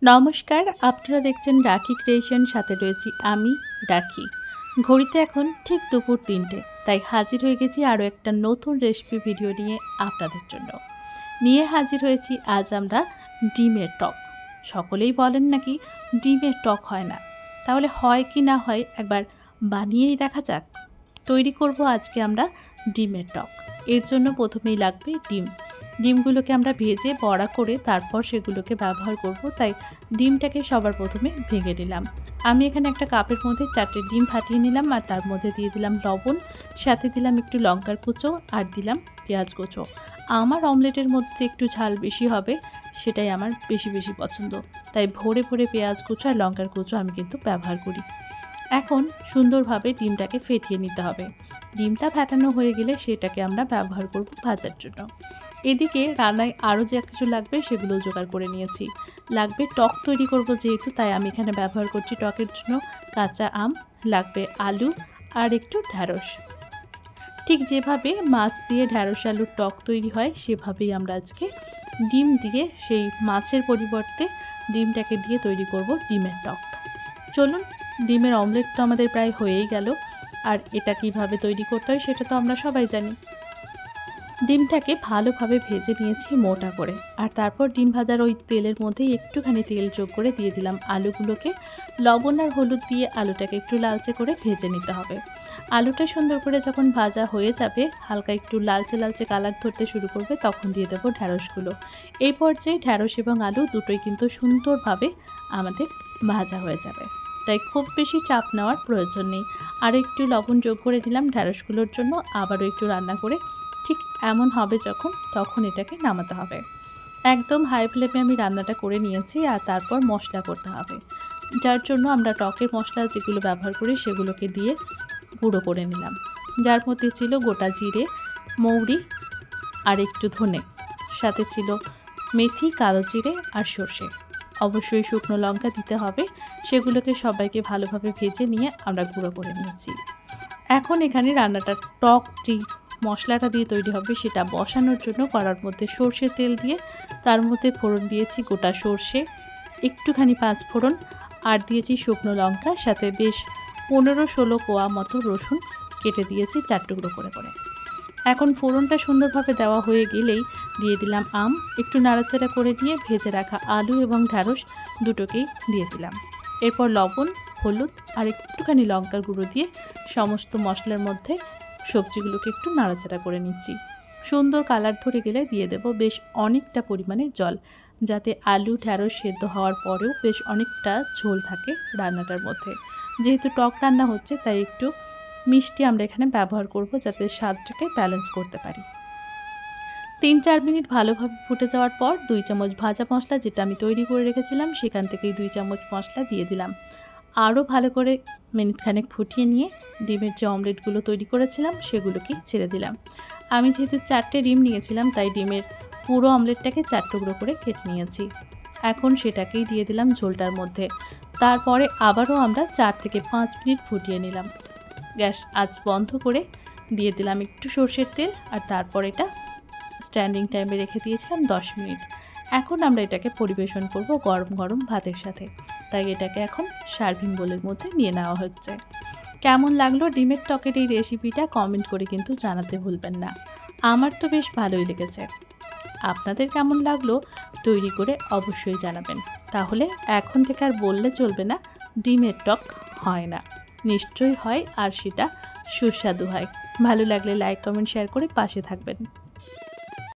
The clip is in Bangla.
নমস্কার, আপনারা দেখছেন রাখি ক্রিয়েশন, সাথে রয়েছি আমি রাখি। ঘড়িতে এখন ঠিক দুপুর ৩টে, তাই হাজির হয়ে গেছি আরও একটা নতুন রেসিপি ভিডিও নিয়ে আপনাদের জন্য। নিয়ে হাজির হয়েছি আজ আমরা ডিমের টক। সকলেই বলেন নাকি ডিমের টক হয় না, তাহলে হয় কি না হয় একবার বানিয়েই দেখা যাক। তৈরি করব আজকে আমরা ডিমের টক। এর জন্য প্রথমেই লাগবে ডিম। ডিমগুলোকে আমরা ভেজে বড়া করে তারপর সেগুলোকে ব্যবহার করব, তাই ডিমটাকে সবার প্রথমে ভেঙে নিলাম। আমি এখানে একটা কাপের মধ্যে 4টে ডিম ফাটিয়ে নিলাম আর তার মধ্যে দিয়ে দিলাম লবণ, সাথে দিলাম একটু লঙ্কার কুচো আর দিলাম পেঁয়াজ কুচো। আমার অমলেটের মধ্যে একটু ঝাল বেশি হবে, সেটাই আমার বেশি পছন্দ, তাই ভরে ভরে পেঁয়াজ কুচো আর লঙ্কার কুচো আমি কিন্তু ব্যবহার করি। এখন সুন্দরভাবে ডিমটাকে ফেটিয়ে নিতে হবে। ডিমটা ফেটানো হয়ে গেলে সেটাকে আমরা ব্যবহার করব ভাজার জন্য। এদিকে রান্নায় আরও যা কিছু লাগবে সেগুলো জোগাড় করে নিয়েছি। লাগবে টক তৈরি করব যেহেতু, তাই আমি এখানে ব্যবহার করছি টকের জন্য কাঁচা আম, লাগবে আলু আর একটু ঢ্যাঁড়স। ঠিক যেভাবে মাছ দিয়ে ঢ্যাঁড়স আলুর টক তৈরি হয় সেভাবেই আমরা আজকে ডিম দিয়ে, সেই মাছের পরিবর্তে ডিমটাকে দিয়ে তৈরি করব ডিমের টক। চলুন, ডিমের অমলেট তো আমাদের প্রায় হয়েই গেল, আর এটা কিভাবে তৈরি করতে হয় সেটা তো আমরা সবাই জানি। ডিমটাকে ভালোভাবে ভেজে নিয়েছি মোটা করে, আর তারপর ডিম ভাজার ওই তেলের মধ্যে একটুখানি তেল যোগ করে দিয়ে দিলাম আলুগুলোকে। লবণ আর হলুদ দিয়ে আলুটাকে একটু লালচে করে ভেজে নিতে হবে। আলুটা সুন্দর করে যখন ভাজা হয়ে যাবে, হালকা একটু লালচে কালার ধরতে শুরু করবে, তখন দিয়ে দেবো ঢ্যাঁড়সগুলো। এই পর্যায়ে ঢ্যাঁড়স এবং আলু দুটোই কিন্তু সুন্দরভাবে আমাদের ভাজা হয়ে যাবে, তাই খুব বেশি চাপ নেওয়ার প্রয়োজন নেই। আর একটু লবণ যোগ করে দিলাম ঢ্যাঁড়সগুলোর জন্য, আবারও একটু রান্না করে ঠিক এমন হবে তখন এটাকে নামাতে হবে। একদম হাই ফ্লেমে আমি রান্নাটা করে নিয়েছি, আর তারপর মশলা করতে হবে, যার জন্য আমরা টকের মশলা যেগুলো ব্যবহার করি সেগুলোকে দিয়ে গুঁড়ো করে নিলাম। যার মধ্যে ছিল গোটা জিরে, মৌরি আর একটু ধনে, সাথে ছিল মেথি, কালো জিরে আর সর্ষে। অবশ্যই শুকনো লঙ্কা দিতে হবে। সেগুলোকে সবাইকে ভালোভাবে ভেজে নিয়ে আমরা গুঁড়ো করে নিয়েছি। এখন এখানে রান্নাটা টক যে মশলাটা দিয়ে তৈরি হবে সেটা বসানোর জন্য কড়ার মধ্যে সর্ষের তেল দিয়ে তার মধ্যে ফোড়ন দিয়েছি গোটা সর্ষে, একটুখানি 5 ফোড়ন, আর দিয়েছি শুকনো লঙ্কা, সাথে বেশ 15-16 কোয়া মতো রসুন কেটে দিয়েছি 4 টুকরো করে। এখন ফোড়নটা সুন্দরভাবে দেওয়া হয়ে গেলেই দিয়ে দিলাম আম, একটু নাড়াচাড়া করে দিয়ে ভেজে রাখা আলু এবং ঢ্যাঁড়স দুটোকেই দিয়ে দিলাম। এরপর লবণ, হলুদ আর একটুখানি লঙ্কার গুঁড়ো দিয়ে সমস্ত মশলার মধ্যে সবজিগুলোকে একটু নাড়াচাড়া করে নিচ্ছি। সুন্দর কালার ধরে গেলে দিয়ে দেব বেশ অনেকটা পরিমাণে জল, যাতে আলু ঢ্যাঁড়স সেদ্ধ হওয়ার পরেও বেশ অনেকটা ঝোল থাকে রান্নাটার মধ্যে। যেহেতু টক রান্না হচ্ছে তাই একটু মিষ্টি আমরা এখানে ব্যবহার করব, যাতে স্বাদটাকে ব্যালেন্স করতে পারি। 3-4 মিনিট ভালোভাবে ফুটে যাওয়ার পর 2 চামচ ভাজা মশলা যেটা আমি তৈরি করে রেখেছিলাম সেখান থেকেই 2 চামচ মশলা দিয়ে দিলাম। আরও ভালো করে মিনিটখানেক ফুটিয়ে নিয়ে ডিমের যে অমলেটগুলো তৈরি করেছিলাম সেগুলোকে ছেড়ে দিলাম। আমি যেহেতু 4টে ডিম নিয়েছিলাম তাই ডিমের পুরো অমলেটটাকে 4 টুকরো করে কেটে নিয়েছি। এখন সেটাকেই দিয়ে দিলাম ঝোলটার মধ্যে। তারপরে আবারও আমরা 4 থেকে 5 মিনিট ফুটিয়ে নিলাম। গ্যাস আঁচ বন্ধ করে দিয়ে দিলাম একটু সর্ষের তেল, আর তারপর এটা স্ট্যান্ডিং টাইমে রেখে দিয়েছিলাম 10 মিনিট। এখন আমরা এটাকে পরিবেশন করব গরম গরম ভাতের সাথে, তাই এটাকে এখন সার্ভিং বোলের মধ্যে নিয়ে নেওয়া হচ্ছে। কেমন লাগলো ডিমের টকের এই রেসিপিটা কমেন্ট করে কিন্তু জানাতে ভুলবেন না। আমার তো বেশ ভালোই লেগেছে। আপনাদের কেমন লাগলো তৈরি করে অবশ্যই জানাবেন। তাহলে এখন থেকে আর বললে চলবে না ডিমের টক হয় না, নিশ্চয়ই হয়, আর সেটা সুস্বাদু হয়। ভালো লাগলে লাইক, কমেন্ট, শেয়ার করে পাশে থাকবেন।